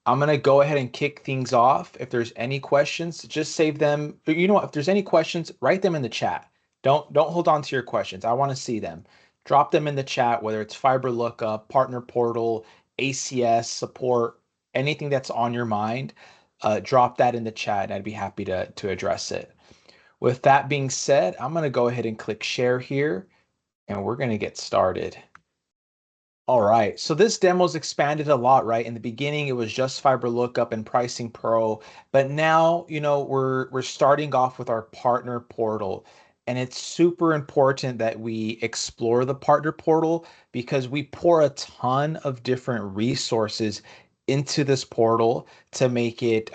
I'm gonna go ahead and kick things off. If there's any questions, just save them. You know what? If there's any questions, write them in the chat. Don't hold on to your questions. I want to see them. Drop them in the chat, whether it's Fiber Lookup, Partner Portal, ACS support, anything that's on your mind. Drop that in the chat, and I'd be happy to address it. With that being said, I'm gonna go ahead and click share here, and we're gonna get started. All right, so this demo's expanded a lot, right? In the beginning, it was just Fiber Lookup and Pricing Pro, but now, we're starting off with our partner portal. And it's super important that we explore the partner portal because we pour a ton of different resources into this portal to make it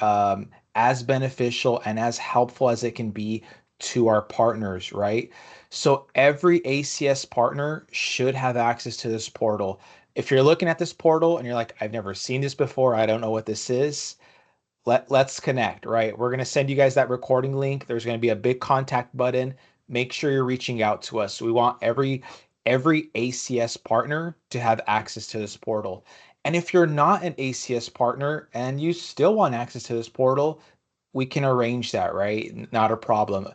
as beneficial and as helpful as it can be to our partners, right? So every ACS partner should have access to this portal. If you're looking at this portal and you're like, I've never seen this before, I don't know what this is, let's connect, right? We're going to send you guys that recording link. There's going to be a big contact button. Make sure you're reaching out to us. We want every ACS partner to have access to this portal. And if you're not an ACS partner and you still want access to this portal, we can arrange that, right? Not a problem.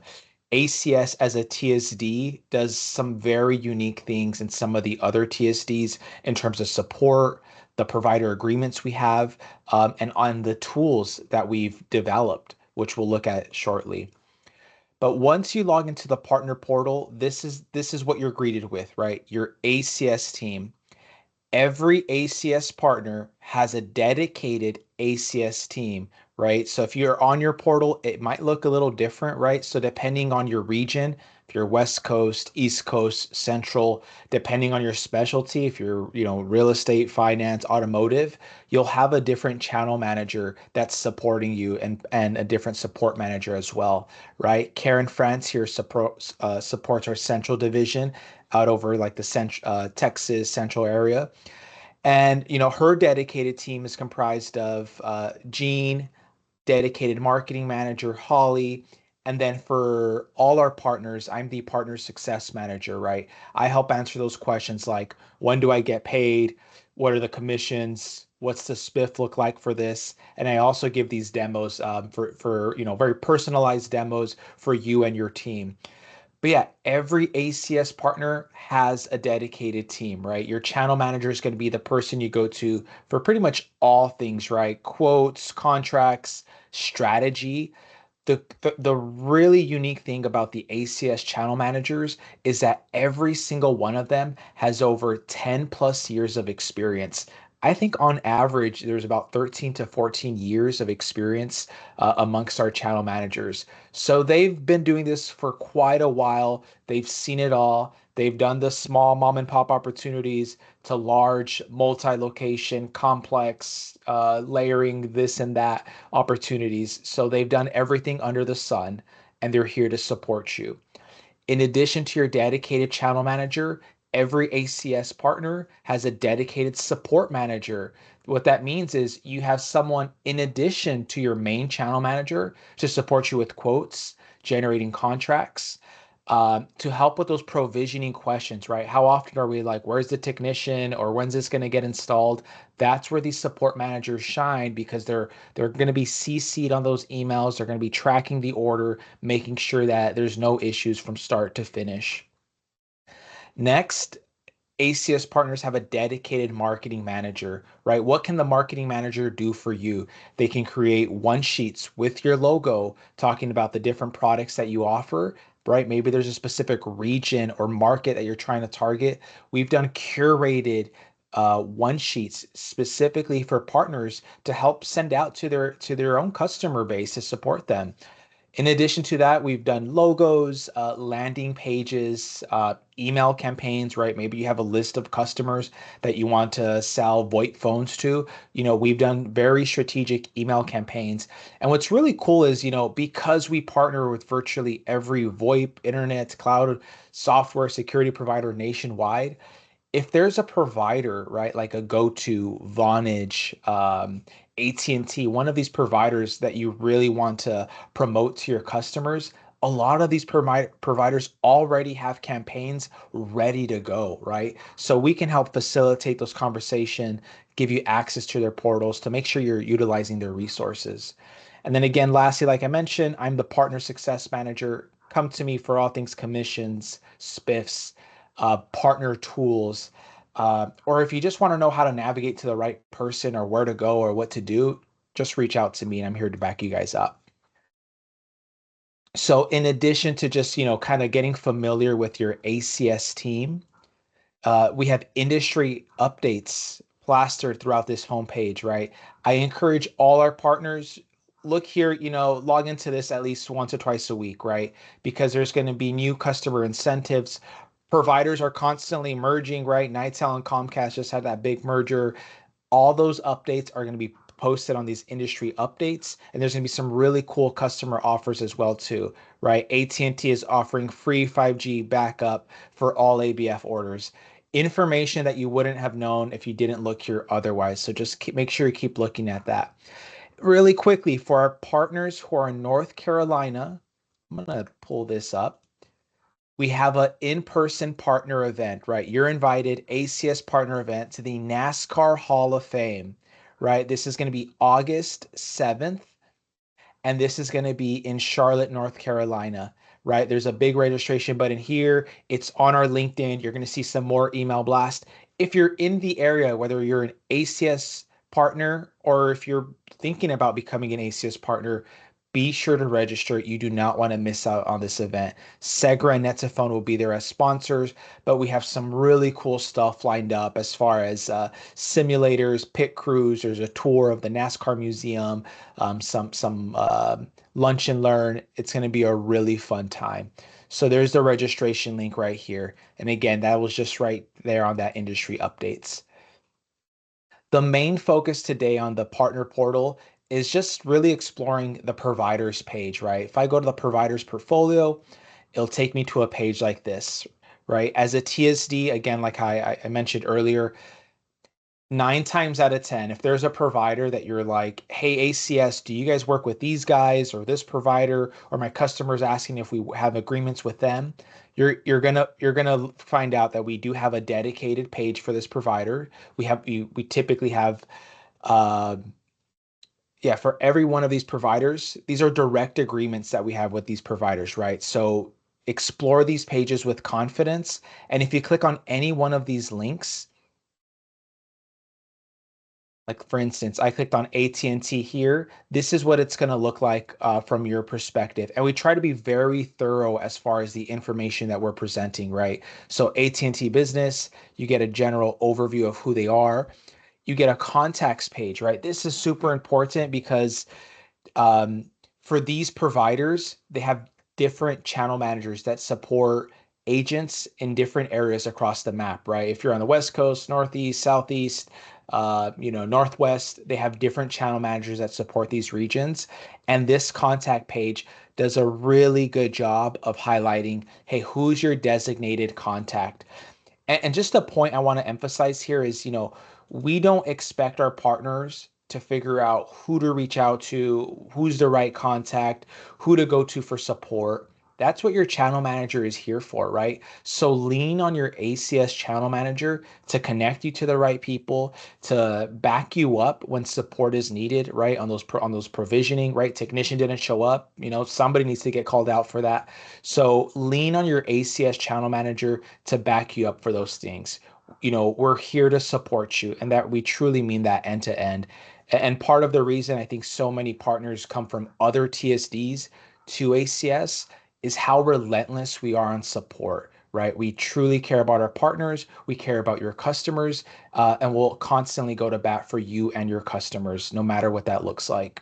ACS as a TSD does some very unique things in some of the other TSDs in terms of support, the provider agreements we have, and on the tools that we've developed, which we'll look at shortly. But once you log into the partner portal, this is what you're greeted with, right? Your ACS team. Every ACS partner has a dedicated ACS team, right? So if you're on your portal, it might look a little different, right? So depending on your region, if you're West Coast, East Coast, Central, depending on your specialty, if you're, real estate, finance, automotive, you'll have a different channel manager that's supporting you and a different support manager as well, right? Karen France here supports our Central division out over like the Texas Central area. And her dedicated team is comprised of Jean, dedicated marketing manager Holly, and then for all our partners, I'm the partner success manager, right? I help answer those questions like when do I get paid? What are the commissions? What's the spiff look like for this? And I also give these demos for very personalized demos for you and your team. But yeah, every ACS partner has a dedicated team, right? Your channel manager is going to be the person you go to for pretty much all things, right? Quotes, contracts, strategy. The really unique thing about the ACS channel managers is that every single one of them has over 10 plus years of experience. I think on average, there's about 13 to 14 years of experience amongst our channel managers. So they've been doing this for quite a while. They've seen it all. They've done the small mom and pop opportunities to large multi-location, complex, layering this and that opportunities. So they've done everything under the sun and they're here to support you. In addition to your dedicated channel manager, every ACS partner has a dedicated support manager. What that means is you have someone in addition to your main channel manager to support you with quotes, generating contracts, to help with those provisioning questions, right? How often are we like, where's the technician or when's this going to get installed? That's where these support managers shine because they're going to be CC'd on those emails. They're going to be tracking the order, making sure that there's no issues from start to finish. Next, ACS partners have a dedicated marketing manager, right? What can the marketing manager do for you? They can create one sheets with your logo talking about the different products that you offer, right? Maybe there's a specific region or market that you're trying to target. We've done curated one sheets specifically for partners to help send out to their own customer base to support them. In addition to that, we've done logos, landing pages, email campaigns, right? Maybe you have a list of customers that you want to sell VoIP phones to. We've done very strategic email campaigns. And what's really cool is, because we partner with virtually every VoIP, internet, cloud, software security provider nationwide, if there's a provider, right, like a go-to, Vonage, AT&T, one of these providers that you really want to promote to your customers, a lot of these providers already have campaigns ready to go, right? So we can help facilitate those conversation, give you access to their portals to make sure you're utilizing their resources. And then again, lastly, like I mentioned, I'm the partner success manager. Come to me for all things commissions, spiffs, partner tools, or if you just want to know how to navigate to the right person or where to go or what to do, just reach out to me and I'm here to back you guys up. So in addition to just, kind of getting familiar with your ACS team, we have industry updates plastered throughout this homepage, right? I encourage all our partners, look here, log into this at least once or twice a week, right? Because there's going to be new customer incentives. Providers are constantly merging, right? Nitel and Comcast just had that big merger. All those updates are going to be posted on these industry updates, and there's going to be some really cool customer offers as well too, right? AT&T is offering free 5G backup for all ABF orders, information that you wouldn't have known if you didn't look here otherwise. So just make sure you keep looking at that. Really quickly, for our partners who are in North Carolina, I'm going to pull this up. We have an in-person partner event, right? You're invited, ACS partner event, to the NASCAR Hall of Fame, right? This is going to be August 7th, and this is going to be in Charlotte, North Carolina, right? There's a big registration button here. It's on our LinkedIn. You're going to see some more email blast. If you're in the area, whether you're an ACS partner or if you're thinking about becoming an ACS partner, be sure to register. You do not want to miss out on this event. Segra and Netafone will be there as sponsors, but we have some really cool stuff lined up as far as simulators, pit crews. There's a tour of the NASCAR museum, some lunch and learn. It's going to be a really fun time. So there's the registration link right here. And again, that was just right there on that industry updates. The main focus today on the partner portal is just really exploring the providers page, right? If I go to the providers portfolio, it'll take me to a page like this, right? As a TSD, again, like I mentioned earlier, 9 times out of 10, if there's a provider that you're like, hey, ACS, do you guys work with these guys or this provider, or my customers asking if we have agreements with them, you're gonna find out that we do have a dedicated page for this provider. We typically have uh, yeah, for every one of these providers, these are direct agreements that we have with these providers, right? So explore these pages with confidence. And if you click on any one of these links, like for instance, I clicked on AT&T here. This is what it's going to look like from your perspective. And we try to be very thorough as far as the information that we're presenting, right? So AT&T Business, you get a general overview of who they are. You get a contacts page, right? This is super important because um, for these providers, they have different channel managers that support agents in different areas across the map, right? If you're on the West Coast, Northeast, Southeast, Northwest, they have different channel managers that support these regions. And this contact page does a really good job of highlighting, hey, who's your designated contact? And just a point I want to emphasize here is, we don't expect our partners to figure out who to reach out to, who's the right contact, who to go to for support. That's what your channel manager is here for, right? So lean on your ACS channel manager to connect you to the right people, to back you up when support is needed, right? On those provisioning, right? Technician didn't show up, somebody needs to get called out for that. So lean on your ACS channel manager to back you up for those things. We're here to support you, and that we truly mean that end to end. And part of the reason I think so many partners come from other TSDs to ACS is how relentless we are on support, right? We truly care about our partners, we care about your customers, and we'll constantly go to bat for you and your customers, no matter what that looks like.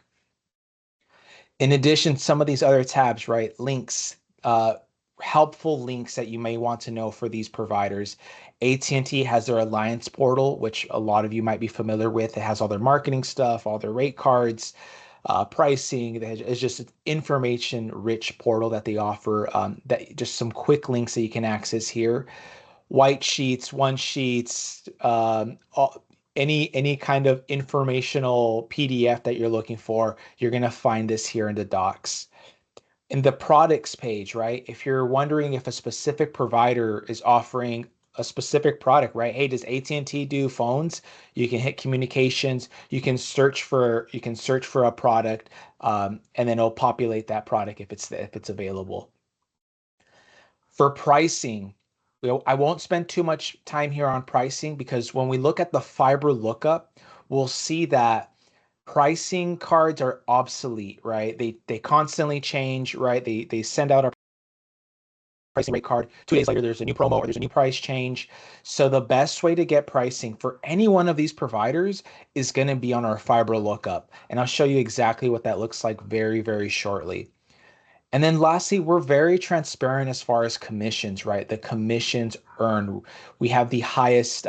In addition, some of these other tabs, right? Links, uh, helpful links that you may want to know for these providers. AT&T has their alliance portal, which a lot of you might be familiar with. It has all their marketing stuff, all their rate cards, pricing. It's just an information-rich portal that they offer. That just some quick links that you can access here. White sheets, one sheets, any kind of informational PDF that you're looking for, you're going to find this here in the docs. in the products page, right? If you're wondering if a specific provider is offering a specific product, right? Hey, does AT&T do phones? You can hit communications. You can search for a product, and then it'll populate that product if it's available. For pricing, I won't spend too much time here on pricing because when we look at the fiber lookup, we'll see that pricing cards are obsolete, right? They constantly change, right? They send out a pricing rate card. 2 days later, there's a new promo or there's a new price change. So the best way to get pricing for any one of these providers is going to be on our fiber lookup. And I'll show you exactly what that looks like very, very shortly. And then lastly, we're very transparent as far as commissions, right? The commissions earned. We have the highest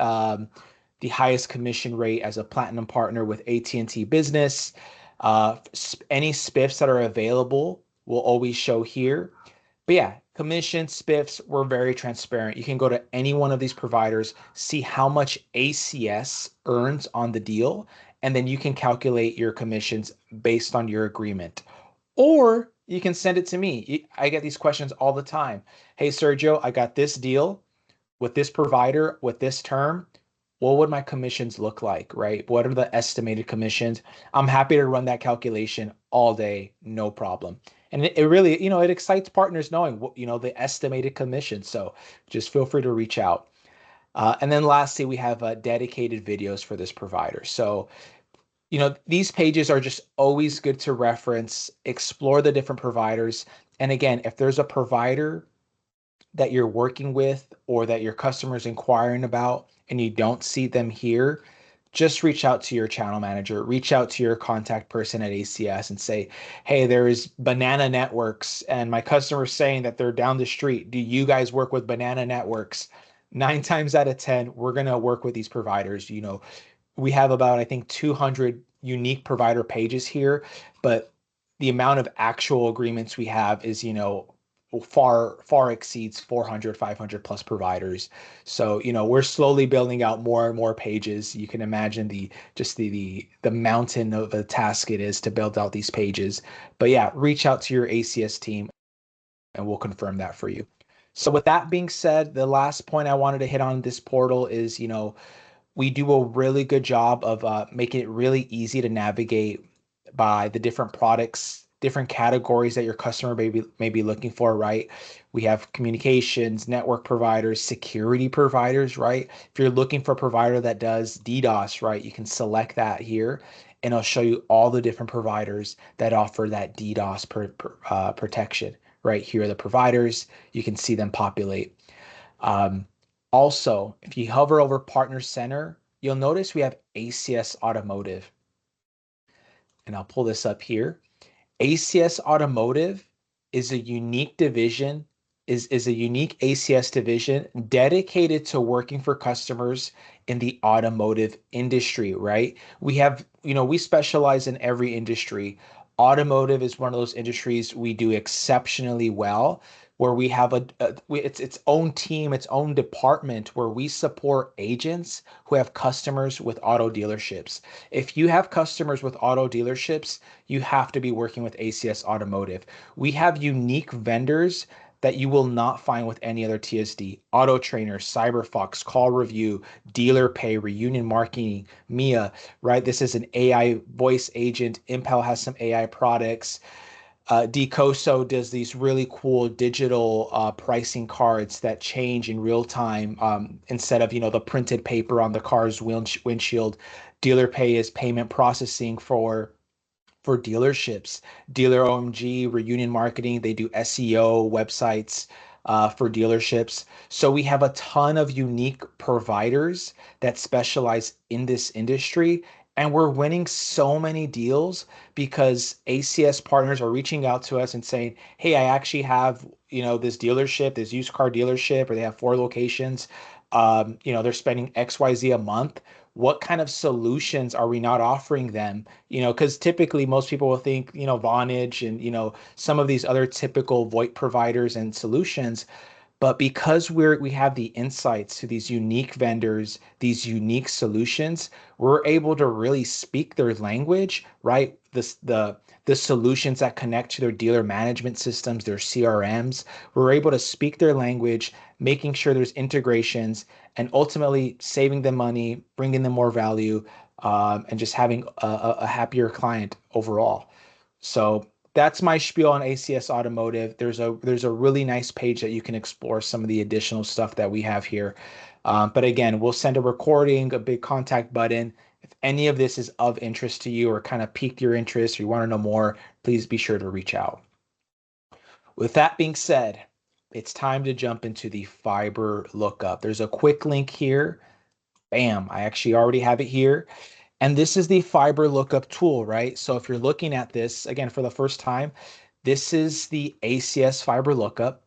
commission rate as a platinum partner with AT&T Business. Any spiffs that are available will always show here. But yeah, commission spiffs, we're very transparent. You can go to any one of these providers, see how much ACS earns on the deal, and then you can calculate your commissions based on your agreement. Or you can send it to me. I get these questions all the time. Hey, Sergio, I got this deal with this provider with this term. What would my commissions look like, right? What are the estimated commissions? I'm happy to run that calculation all day, no problem. And it really, it excites partners knowing the estimated commission. So just feel free to reach out. And then lastly, we have dedicated videos for this provider. So these pages are just always good to reference, explore the different providers. And again, if there's a provider that you're working with or that your customer's inquiring about and you don't see them here, just reach out to your channel manager, reach out to your contact person at ACS and say, hey, there is Banana Networks and my customer's saying that they're down the street. Do you guys work with Banana Networks? 9 times out of 10, we're going to work with these providers. We have about, I think, 200 unique provider pages here, but the amount of actual agreements we have is, far exceeds 400, 500 plus providers. So, we're slowly building out more and more pages. You can imagine the mountain of a task it is to build out these pages. But yeah, reach out to your ACS team and we'll confirm that for you. So with that being said, the last point I wanted to hit on this portal is, we do a really good job of making it really easy to navigate by the different products, different categories that your customer may be looking for, right? We have communications, network providers, security providers, right? If you're looking for a provider that does DDoS, right, you can select that here and it'll show you all the different providers that offer that DDoS protection. Right here are the providers. You can see them populate. Also, if you hover over Partner Center, you'll notice we have ACS Automotive. And I'll pull this up here. ACS Automotive is a unique division, is a unique ACS division dedicated to working for customers in the automotive industry, right? We specialize in every industry. Automotive is one of those industries we do exceptionally well, where we have its own team, its own department where we support agents who have customers with auto dealerships. If you have customers with auto dealerships, you have to be working with ACS Automotive. We have unique vendors that you will not find with any other TSD. Auto Trainer, CyberFox, Call Review, Dealer Pay, Reunion Marketing, Mia, right? This is an AI voice agent. Impel has some AI products. Decoso does these really cool digital pricing cards that change in real time instead of the printed paper on the car's windshield. Dealer Pay is payment processing for dealerships. Dealer OMG, Reunion Marketing, they do SEO websites for dealerships. So we have a ton of unique providers that specialize in this industry. And we're winning so many deals because ACS partners are reaching out to us and saying, hey, I actually have, this dealership, this used car dealership, or they have 4 locations. They're spending XYZ a month. What kind of solutions are we not offering them? Because typically most people will think, Vonage and, some of these other typical VoIP providers and solutions. But because we have the insights to these unique vendors, these unique solutions, we're able to really speak their language, right? The the solutions that connect to their dealer management systems, their CRMs. We're able to speak their language, making sure there's integrations, and ultimately saving them money, bringing them more value, and just having a happier client overall. So that's my spiel on ACS Automotive. There's a really nice page that you can explore some of the additional stuff that we have here. But again, we'll send a recording, a big contact button. If any of this is of interest to you or kind of piqued your interest or you want to know more, please be sure to reach out. With that being said, it's time to jump into the fiber lookup. There's a quick link here. Bam, I actually already have it here. And this is the fiber lookup tool, right? So if you're looking at this again for the first time, this is the ACS fiber lookup.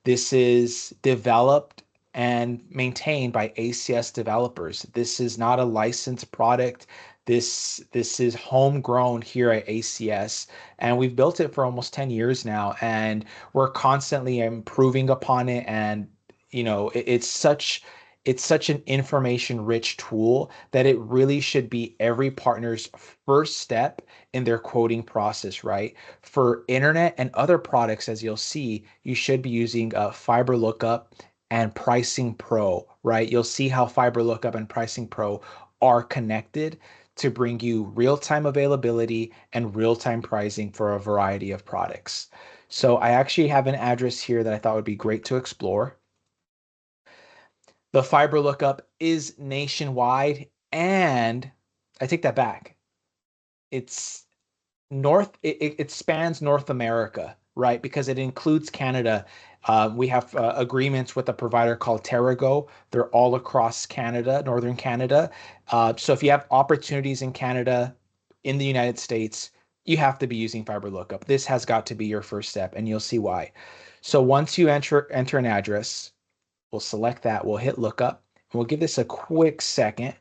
This is developed and maintained by ACS developers. This is not a licensed product. This is homegrown here at ACS, and we've built it for almost 10 years now, and we're constantly improving upon it. And it's such an information rich tool that it really should be every partner's first step in their quoting process, right? For internet and other products, as you'll see, you should be using FiberLookup and PricingPro, right? You'll see how FiberLookup and PricingPro are connected to bring you real-time availability and real-time pricing for a variety of products. So I actually have an address here that I thought would be great to explore. The fiber lookup is nationwide, and I take that back. It's it spans North America, right? Because it includes Canada. We have agreements with a provider called Terrago. They're all across Canada, Northern Canada. So if you have opportunities in Canada, in the United States, you have to be using fiber lookup. This has got to be your first step, and you'll see why. So once you enter an address, we'll select that. We'll hit lookup, and we'll give this a quick second.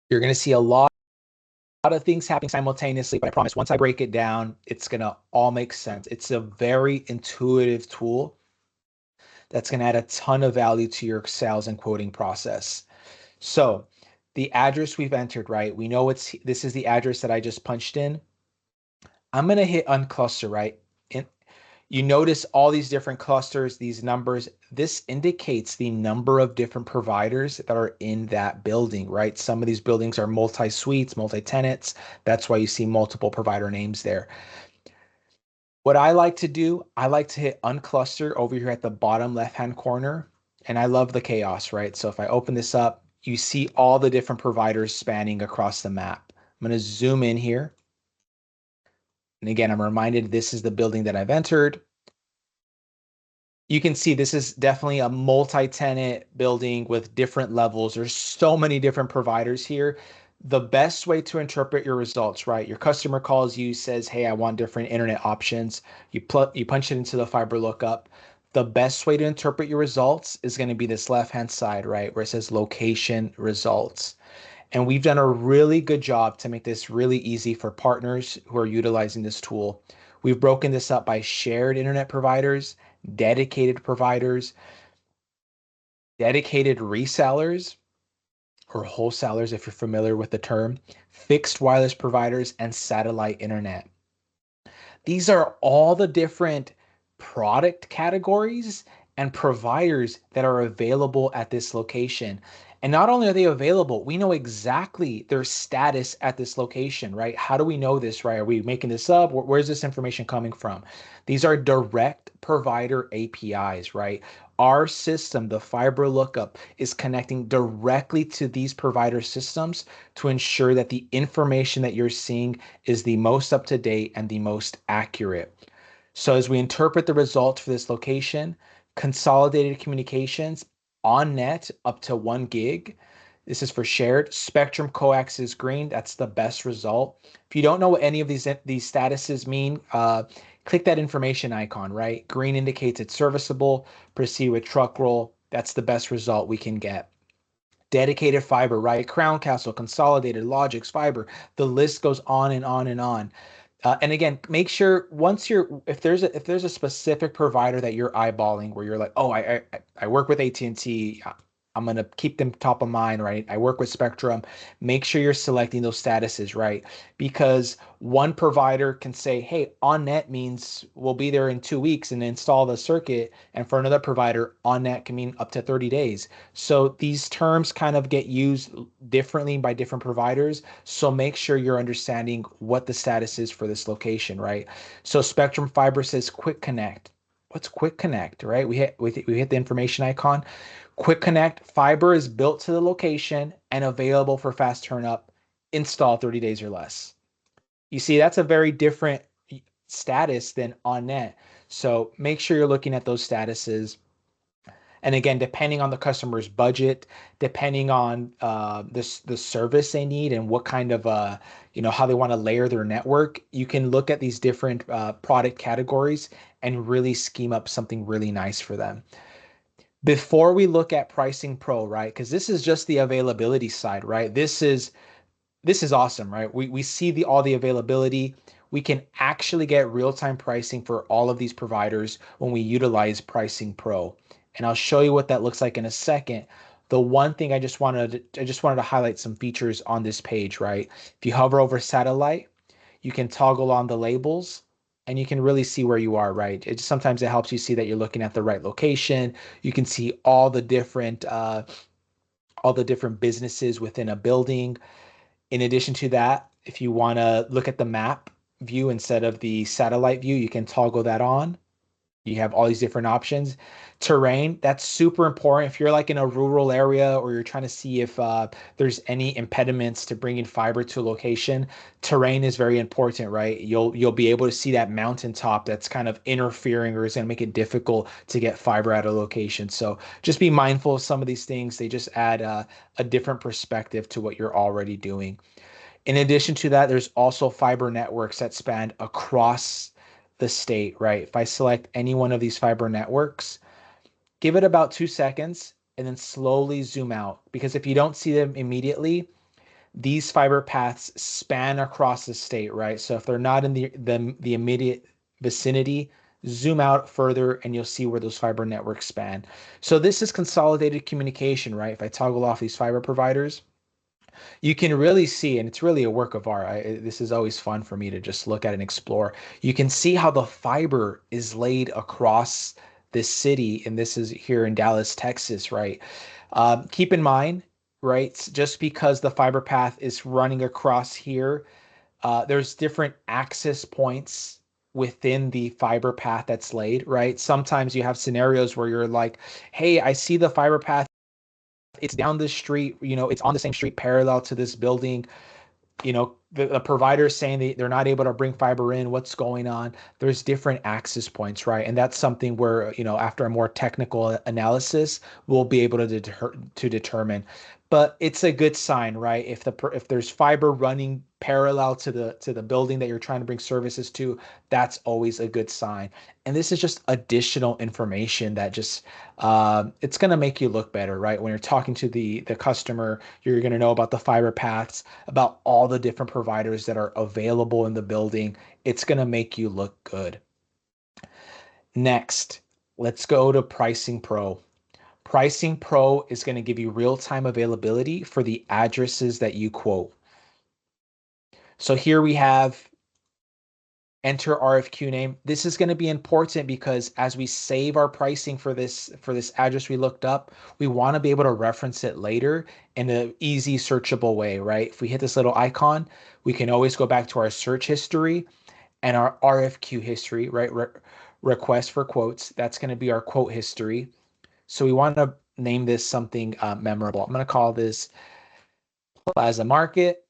You're going to see a lot of things happening simultaneously, but I promise once I break it down, it's going to all make sense. It's a very intuitive tool that's going to add a ton of value to your sales and quoting process. So the address we've entered, right? We know this is the address that I just punched in. I'm going to hit uncluster, right? You notice all these different clusters, these numbers. This indicates the number of different providers that are in that building, right? Some of these buildings are multi-suites, multi-tenants. That's why you see multiple provider names there. What I like to do, I like to hit uncluster over here at the bottom left-hand corner. And I love the chaos, right? So if I open this up, you see all the different providers spanning across the map. I'm going to zoom in here. And again, I'm reminded this is the building that I've entered. You can see this is definitely a multi-tenant building with different levels. There's so many different providers here. The best way to interpret your results, right? Your customer calls you, says, hey, I want different internet options. You punch it into the fiber lookup. The best way to interpret your results is going to be this left-hand side, right? Where it says location results. And we've done a really good job to make this really easy for partners who are utilizing this tool. We've broken this up by shared internet providers, dedicated providers, dedicated resellers or wholesalers, if you're familiar with the term, fixed wireless providers, and satellite internet. These are all the different product categories and providers that are available at this location. And not only are they available, we know exactly their status at this location, right? How do we know this, right? Are we making this up? Where's this information coming from? These are direct provider APIs, right? Our system, the fiber lookup, is connecting directly to these provider systems to ensure that the information that you're seeing is the most up to date and the most accurate. So as we interpret the results for this location, consolidated communications on net up to 1 gig. This is for shared. Spectrum coax is green. That's the best result. If you don't know what any of these statuses mean, click that information icon, right? Green indicates it's serviceable. Proceed with truck roll. That's the best result we can get. Dedicated fiber, right? Crown Castle, Consolidated, Logix, Fiber. The list goes on and on and on. And again, make sure if there's a specific provider that you're eyeballing where you're like, oh, I work with AT&T, I'm going to keep them top of mind, right? I work with Spectrum. Make sure you're selecting those statuses, right? Because one provider can say, hey, on net means we'll be there in 2 weeks and install the circuit. And for another provider, on net can mean up to 30 days. So these terms kind of get used differently by different providers. So make sure you're understanding what the status is for this location, right? So Spectrum Fiber says quick connect. What's quick connect, right? We hit the information icon. Quick connect fiber is built to the location and available for fast turn up, install 30 days or less. You see, that's a very different status than on net. So make sure you're looking at those statuses. And again, depending on the customer's budget, depending on the service they need and what kind of how they want to layer their network, you can look at these different product categories and really scheme up something really nice for them. Before we look at Pricing Pro, right? Because this is just the availability side, right? This is awesome, right? We see all the availability. We can actually get real-time pricing for all of these providers when we utilize Pricing Pro. And I'll show you what that looks like in a second. The one thing I just wanted to highlight some features on this page, right? If you hover over satellite, you can toggle on the labels and you can really see where you are, right? Sometimes it helps you see that you're looking at the right location. You can see all the different businesses within a building. In addition to that, if you want to look at the map view instead of the satellite view, you can toggle that on. You have all these different options. Terrain, that's super important. If you're like in a rural area or you're trying to see if there's any impediments to bringing fiber to a location, terrain is very important, right? You'll be able to see that mountaintop that's kind of interfering or is going to make it difficult to get fiber at a location. So just be mindful of some of these things. They just add a different perspective to what you're already doing. In addition to that, there's also fiber networks that span across the state, right? If I select any one of these fiber networks, give it about 2 seconds and then slowly zoom out. Because if you don't see them immediately, these fiber paths span across the state, right? So if they're not in the immediate vicinity, zoom out further and you'll see where those fiber networks span. So this is consolidated communication, right? If I toggle off these fiber providers, you can really see, and it's really a work of art. This is always fun for me to just look at and explore. You can see how the fiber is laid across this city, and this is here in Dallas, Texas, right? Keep in mind, right, just because the fiber path is running across here, there's different access points within the fiber path that's laid, right? Sometimes you have scenarios where you're like, hey, I see the fiber path, it's down the street, it's on the same street parallel to this building. The provider is saying they're not able to bring fiber in. What's going on? There's different access points, right? And that's something where, after a more technical analysis, we'll be able to determine. But it's a good sign, right? If there's fiber running parallel to the building that you're trying to bring services to, that's always a good sign. And this is just additional information that just it's going to make you look better, right? When you're talking to the customer, you're going to know about the fiber paths, about all the different providers that are available in the building. It's going to make you look good. Next, let's go to Pricing Pro. Pricing Pro is going to give you real-time availability for the addresses that you quote. So here we have enter RFQ name. This is going to be important because as we save our pricing for this address we looked up, we want to be able to reference it later in an easy searchable way, right? If we hit this little icon, we can always go back to our search history and our RFQ history, right? Request for quotes. That's going to be our quote history. So we want to name this something memorable. I'm going to call this Plaza Market.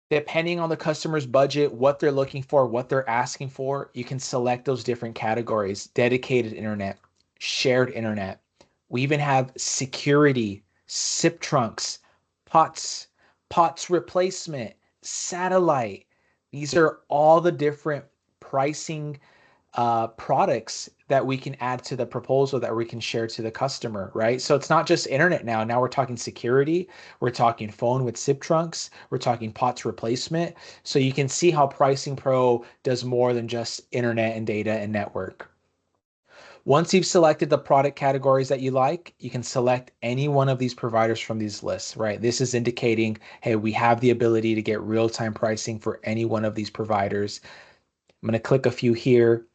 Depending on the customer's budget, what they're looking for, what they're asking for, you can select those different categories: dedicated internet, shared internet. We even have security, SIP trunks, POTS replacement, satellite. These are all the different pricing products that we can add to the proposal that we can share to the customer, right? So it's not just internet now. Now we're talking security, we're talking phone with SIP trunks, we're talking POTS replacement. So you can see how Pricing Pro does more than just internet and data and network. Once you've selected the product categories that you like, you can select any one of these providers from these lists, right? This is indicating, hey, we have the ability to get real-time pricing for any one of these providers. I'm going to click a few here.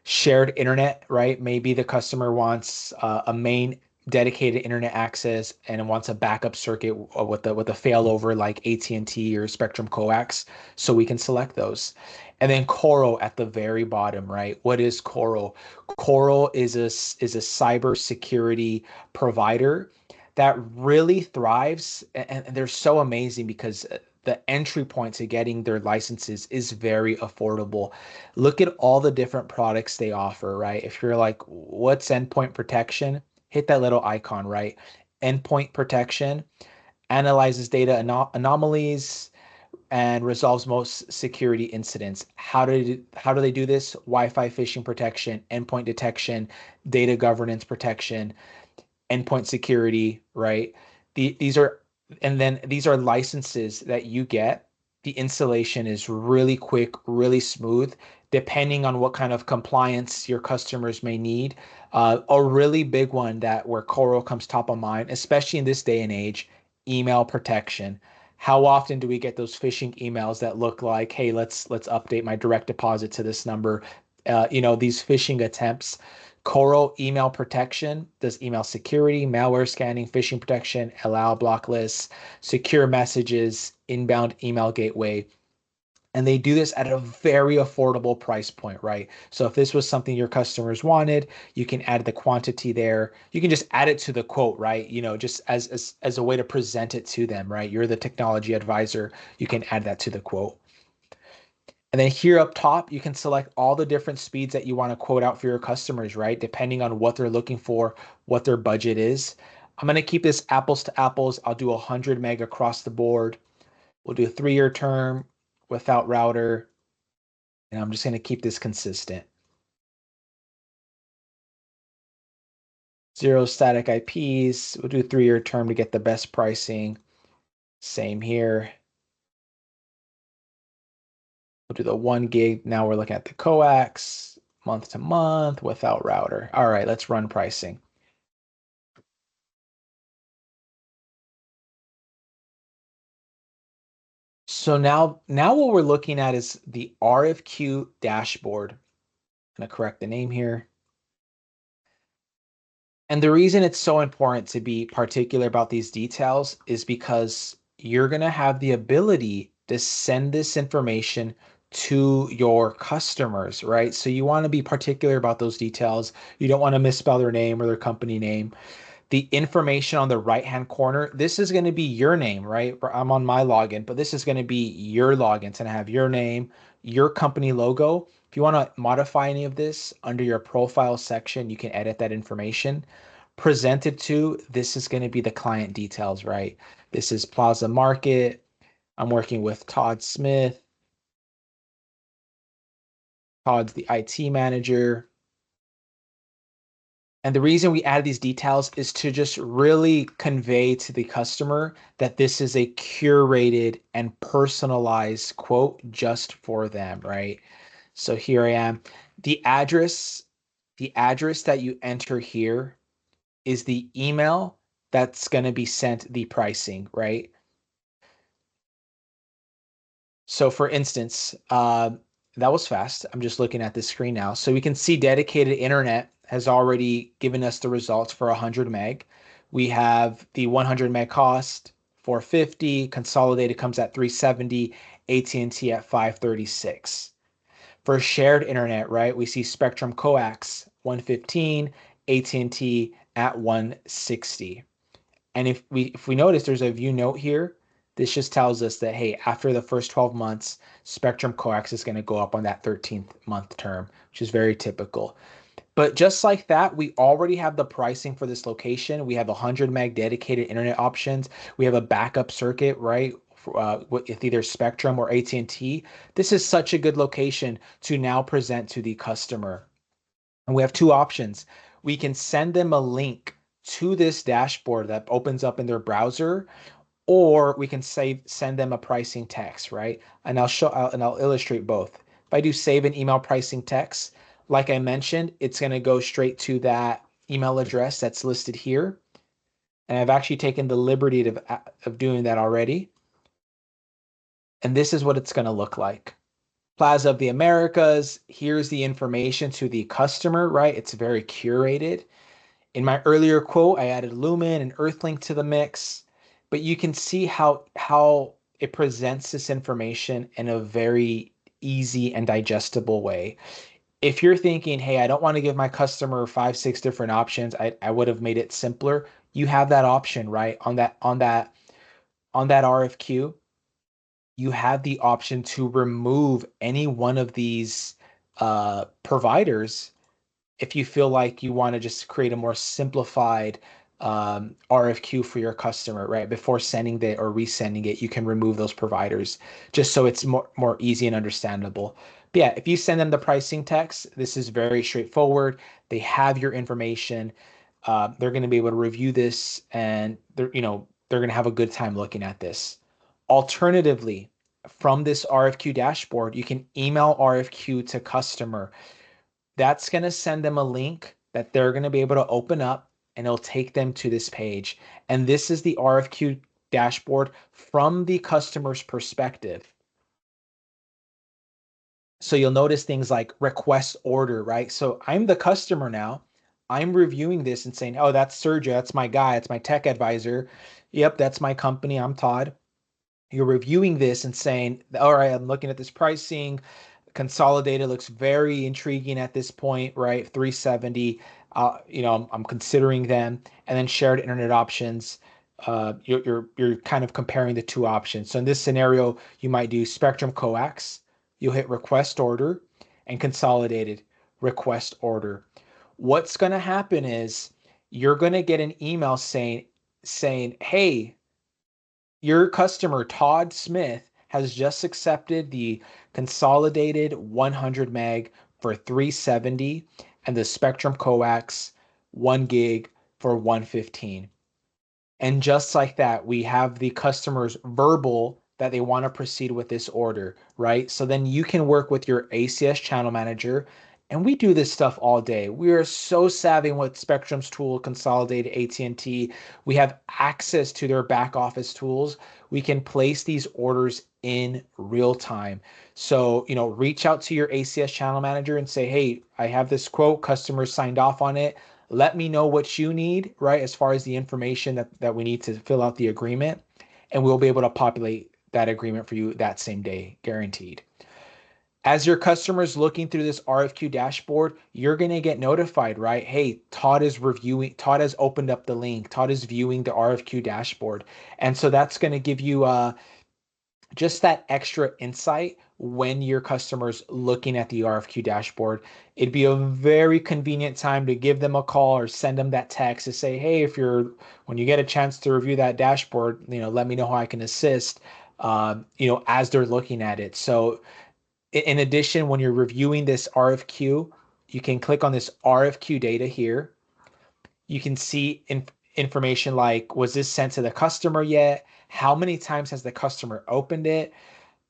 Shared internet, right? Maybe the customer wants a main dedicated internet access and wants a backup circuit with a failover like AT&T or Spectrum Coax, so we can select those. And then Coral at the very bottom, right? What is Coral? Coral is a cyber security provider that really thrives, and they're so amazing because the entry point to getting their licenses is very affordable. Look at all the different products they offer, right? If you're like, what's endpoint protection? Hit that little icon, right? Endpoint protection analyzes data anomalies and resolves most security incidents. How do they do this? Wi-Fi phishing protection, endpoint detection, data governance protection, endpoint security, right? These are, and then these are licenses that you get. The installation is really quick, really smooth, depending on what kind of compliance your customers may need. A really big one that where Coral comes top of mind, especially in this day and age, email protection. How often do we get those phishing emails that look like, hey, let's update my direct deposit to this number? These phishing attempts. Coral email protection does email security, malware scanning, phishing protection, allow block lists, secure messages, inbound email gateway. And they do this at a very affordable price point, right? So if this was something your customers wanted, you can add the quantity there. You can just add it to the quote, right? Just as a way to present it to them, right? You're the technology advisor. You can add that to the quote. And then here up top, you can select all the different speeds that you want to quote out for your customers, right? Depending on what they're looking for, what their budget is. I'm going to keep this apples to apples. I'll do 100 meg across the board. We'll do a 3-year term without router. And I'm just going to keep this consistent. 0 static IPs. We'll do a 3-year term to get the best pricing. Same here. We'll do the 1 gig. Now we're looking at the coax, month to month without router. All right, let's run pricing. So now what we're looking at is the RFQ dashboard. I'm going to correct the name here. And the reason it's so important to be particular about these details is because you're going to have the ability to send this information to your customers, right? So you want to be particular about those details. You don't want to misspell their name or their company name. The information on the right-hand corner, this is going to be your name, right? I'm on my login, but this is going to be your login. It's going to have your name, your company logo. If you want to modify any of this under your profile section, you can edit that information. Presented to, this is going to be the client details, right? This is Plaza Market. I'm working with Todd Smith. Todd's the IT manager. And the reason we add these details is to just really convey to the customer that this is a curated and personalized quote just for them, right? So here I am. The address that you enter here is the email that's going to be sent the pricing, right? So for instance, that was fast. I'm just looking at this screen now. So we can see dedicated internet has already given us the results for 100 meg. We have the 100 meg cost, 450, consolidated comes at 370, AT&T at 536. For shared internet, right, we see Spectrum Coax 115, AT&T at 160. And if we notice there's a view note here, this just tells us that, hey, after the first 12 months, Spectrum Coax is going to go up on that 13th month term, which is very typical. But just like that, we already have the pricing for this location. We have 100 meg dedicated internet options. We have a backup circuit, right? With either Spectrum or AT&T. This is such a good location to now present to the customer. And we have two options. We can send them a link to this dashboard that opens up in their browser, or we can send them a pricing text, right? And I'll illustrate both. If I do save an email pricing text, Like I mentioned, it's going to go straight to that email address that's listed here. And I've actually taken the liberty of doing that already. And this is what it's going to look like. Plaza of the Americas, here's the information to the customer, right? It's very curated. In my earlier quote, I added Lumen and Earthlink to the mix, but you can see how it presents this information in a very easy and digestible way. If you're thinking, hey, I don't want to give my customer 5, 6 different options, I would have made it simpler. You have that option, right? On that RFQ, you have the option to remove any one of these providers if you feel like you want to just create a more simplified RFQ for your customer, right? Before sending it or resending it, you can remove those providers just so it's more easy and understandable. But yeah, if you send them the pricing text, this is very straightforward. They have your information. They're going to be able to review this, and they're going to have a good time looking at this. Alternatively, from this RFQ dashboard, you can email RFQ to customer. That's going to send them a link that they're going to be able to open up, and it'll take them to this page. And this is the RFQ dashboard from the customer's perspective. So you'll notice things like request order, right? So I'm the customer now. I'm reviewing this and saying, oh, that's Sergio. That's my guy. That's my tech advisor. Yep, that's my company. I'm Todd. You're reviewing this and saying, all right, I'm looking at this pricing. Consolidated looks very intriguing at this point, right? 370. I'm considering them, and then shared internet options. You're kind of comparing the two options. So in this scenario, you might do Spectrum Coax. You'll hit request order, and consolidated request order. What's going to happen is you're going to get an email saying, hey, your customer, Todd Smith, has just accepted the consolidated 100 meg for 370 and the Spectrum Coax 1 gig for 115. And just like that, we have the customer's verbal that they want to proceed with this order, right? So then you can work with your ACS channel manager. And we do this stuff all day. We are so savvy with Spectrum's tool, Consolidated, AT&T. We have access to their back office tools. We can place these orders in real time. So, reach out to your ACS channel manager and say, hey, I have this quote, customers signed off on it. Let me know what you need, right, as far as the information that we need to fill out the agreement, and we'll be able to populate that agreement for you that same day, guaranteed. As your customer's looking through this RFQ dashboard, you're going to get notified, right? Hey, Todd has opened up the link. Todd is viewing the RFQ dashboard. And so that's going to give you just that extra insight when your customer's looking at the RFQ dashboard. It'd be a very convenient time to give them a call or send them that text to say, hey, when you get a chance to review that dashboard, let me know how I can assist, as they're looking at it. So in addition, when you're reviewing this RFQ, you can click on this RFQ data here. You can see information like, was this sent to the customer yet? How many times has the customer opened it?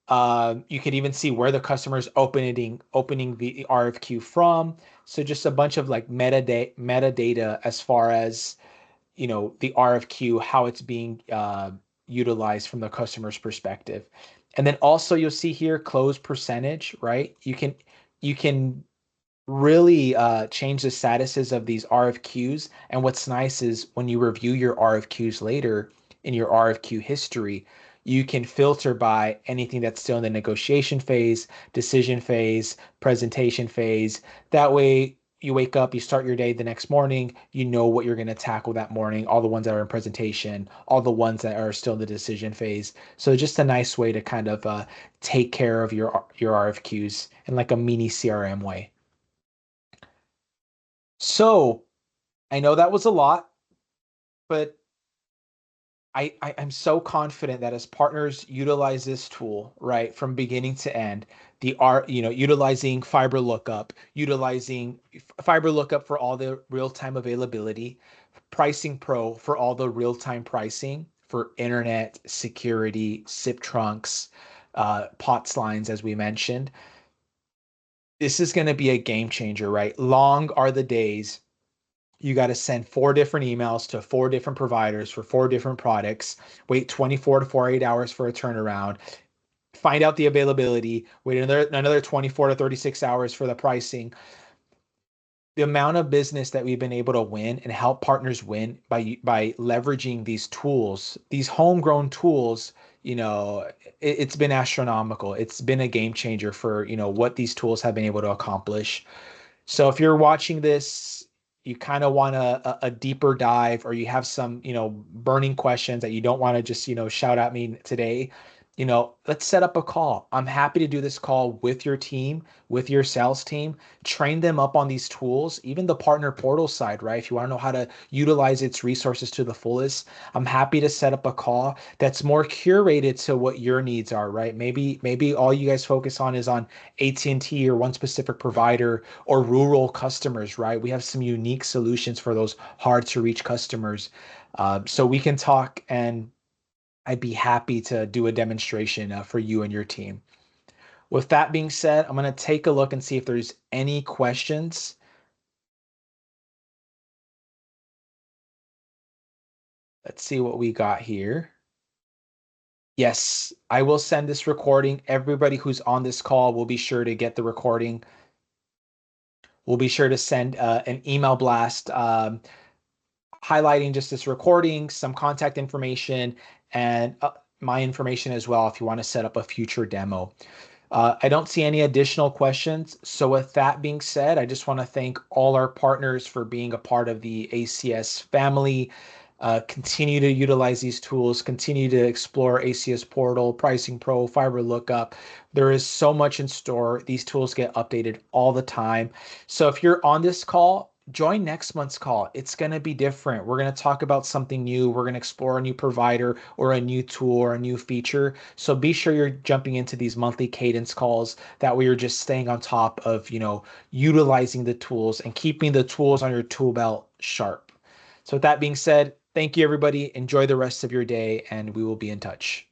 You could even see where the customer is opening the RFQ from. So just a bunch of like metadata as far as the RFQ, how it's being utilized from the customer's perspective. And then also you'll see here close percentage, right? You can really change the statuses of these RFQs. And what's nice is when you review your RFQs later in your RFQ history, you can filter by anything that's still in the negotiation phase, decision phase, presentation phase. That way you wake up, you start your day the next morning, you know what you're going to tackle that morning, all the ones that are in presentation, all the ones that are still in the decision phase. So just a nice way to kind of take care of your RFQs in like a mini CRM way. So I know that was a lot, but I'm so confident that as partners utilize this tool, right, from beginning to end, utilizing utilizing FiberLookup for all the real-time availability, PricingPro for all the real-time pricing for internet, security, SIP trunks, POTS lines, as we mentioned. This is going to be a game changer, right? Long are the days you got to send 4 different emails to 4 different providers for 4 different products, wait 24 to 48 hours for a turnaround, find out the availability, wait another 24 to 36 hours for the pricing. The amount of business that we've been able to win and help partners win by leveraging these tools, these homegrown tools, it's been astronomical. It's been a game changer for, what these tools have been able to accomplish. So if you're watching this, you kind of want a deeper dive, or you have some, burning questions that you don't want to just, shout at me today, let's set up a call. I'm happy to do this call with your team, with your sales team, train them up on these tools, even the partner portal side, right? If you want to know how to utilize its resources to the fullest, I'm happy to set up a call that's more curated to what your needs are, right? Maybe all you guys focus on is on AT&T or one specific provider or rural customers, right? We have some unique solutions for those hard to reach customers. So we can talk, and I'd be happy to do a demonstration for you and your team. With that being said, I'm going to take a look and see if there's any questions. Let's see what we got here. Yes, I will send this recording. Everybody who's on this call will be sure to get the recording. We'll be sure to send an email blast highlighting just this recording, some contact information, and my information as well if you want to set up a future demo. I don't see any additional questions. So with that being said, I just want to thank all our partners for being a part of the ACS family. Continue to utilize these tools, continue to explore ACS Portal, PricingPro, FiberLookup. There is so much in store. These tools get updated all the time. So if you're on this call, join next month's call. It's going to be different. We're going to talk about something new. We're going to explore a new provider or a new tool or a new feature. So be sure you're jumping into these monthly cadence calls. That way you're just staying on top of, utilizing the tools and keeping the tools on your tool belt sharp. So with that being said, thank you everybody. Enjoy the rest of your day, and we will be in touch.